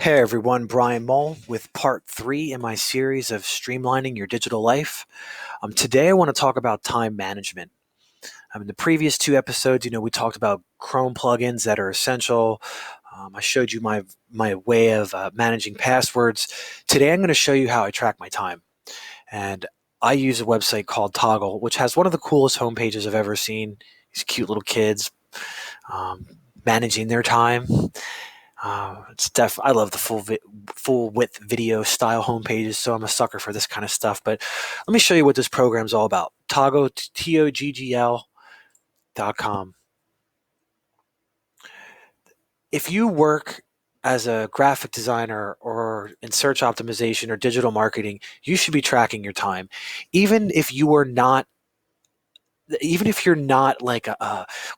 Hey everyone, Bryan Mull with part 3 in my series of Streamlining Your Digital Life. Today I want to talk about time management. In the previous 2 episodes, we talked about Chrome plugins that are essential. I showed you my way of managing passwords. Today I'm going to show you how I track my time. And I use a website called Toggle, which has one of the coolest homepages I've ever seen. These cute little kids um, managing their time. I love the full width video style homepages, so I'm a sucker for this kind of stuff. But let me show you what this program's all about. Toggle, TOGGL.com. If you work as a graphic designer or in search optimization or digital marketing, you should be tracking your time. Even if you are not even if you're not like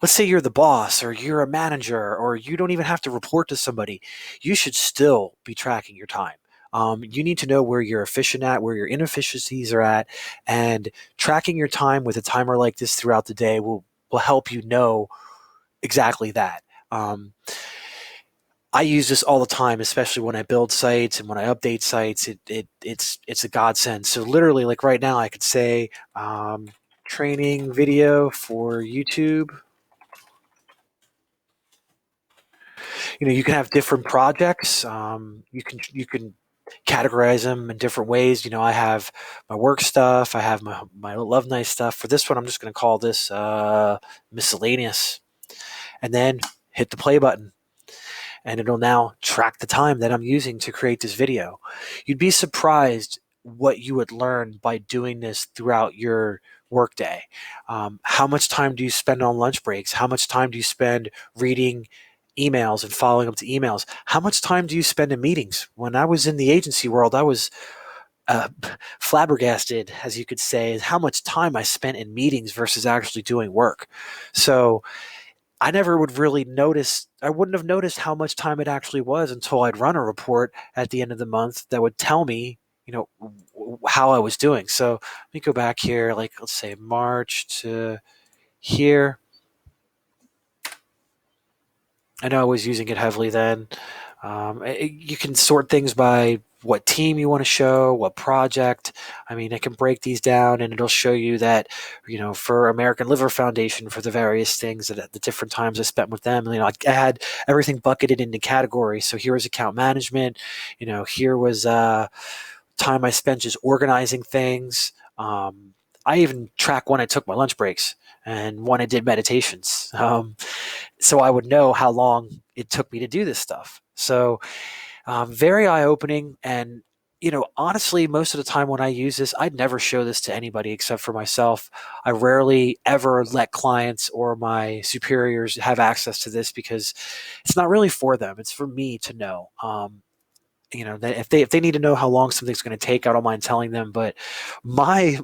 let's say you're the boss or you're a manager or you don't even have to report to somebody, you should still be tracking your time. You need to know where you're efficient at, where your inefficiencies are at, and tracking your time with a timer like this throughout the day will help you know exactly that. I use this all the time, especially when I build sites and when I update sites. It's a godsend. So literally, like right now, I could say training video for YouTube. You can have different projects. You can categorize them in different ways. I have my work stuff. I have my love nice stuff. For this one, I'm just going to call this miscellaneous, and then hit the play button. And it'll now track the time that I'm using to create this video. You'd be surprised what you would learn by doing this throughout your workday. How much time do you spend on lunch breaks? How much time do you spend reading emails and following up to emails? How much time do you spend in meetings? When I was in the agency world, I was uh, flabbergasted, as you could say, how much time I spent in meetings versus actually doing work. So I never would really notice. I wouldn't have noticed how much time it actually was until I'd run a report at the end of the month that would tell me, how I was doing. So let me go back here, like let's say March to here. I know I was using it heavily then. You can sort things by what team you want to show, what project. I mean, I can break these down and it'll show you that, for American Liver Foundation, for the various things that at the different times I spent with them, I had everything bucketed into categories. So here was account management, here was time I spent just organizing things. I even track when I took my lunch breaks and when I did meditations. So I would know how long it took me to do this stuff. So very eye opening. And, honestly, most of the time when I use this, I'd never show this to anybody except for myself. I rarely ever let clients or my superiors have access to this because it's not really for them. It's for me to know. That if they need to know how long something's going to take, I don't mind telling them. But my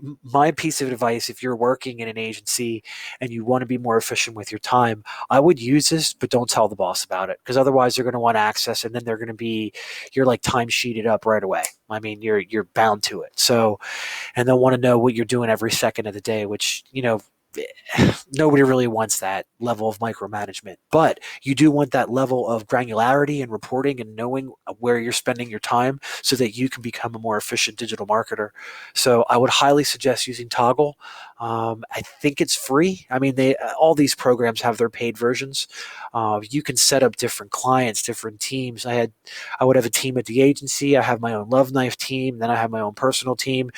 piece of advice, if you're working in an agency and you want to be more efficient with your time, I would use this, but don't tell the boss about it, because otherwise they're going to want access, and then they're going to be you're like time sheeted up right away. I mean, you're bound to it. So, and they'll want to know what you're doing every second of the day, which nobody really wants that level of micromanagement, but you do want that level of granularity and reporting and knowing where you're spending your time so that you can become a more efficient digital marketer. So I would highly suggest using Toggle. I think it's free. I mean, all these programs have their paid versions. You can set up different clients, different teams. I would have a team at the agency. I have my own Love Knife team. Then I have my own personal team.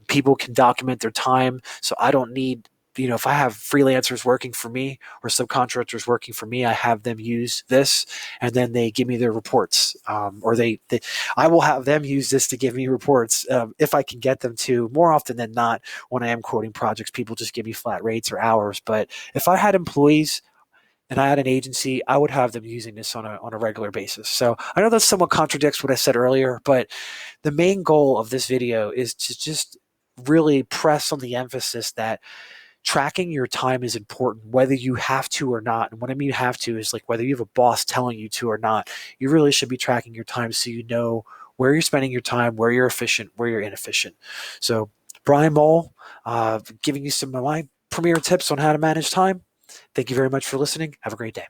People can document their time, so I don't need, if I have freelancers working for me or subcontractors working for me, I have them use this, and then they give me their reports, or I will have them use this to give me reports if I can get them to. More often than not, when I am quoting projects, people just give me flat rates or hours. But if I had employees and I had an agency, I would have them using this on a regular basis. So I know that somewhat contradicts what I said earlier, but the main goal of this video is to just really press on the emphasis that tracking your time is important, whether you have to or not. And what I mean have to is like whether you have a boss telling you to or not, you really should be tracking your time so you know where you're spending your time, where you're efficient, where you're inefficient. So Bryan Mull, giving you some of my premier tips on how to manage time. Thank you very much for listening. Have a great day.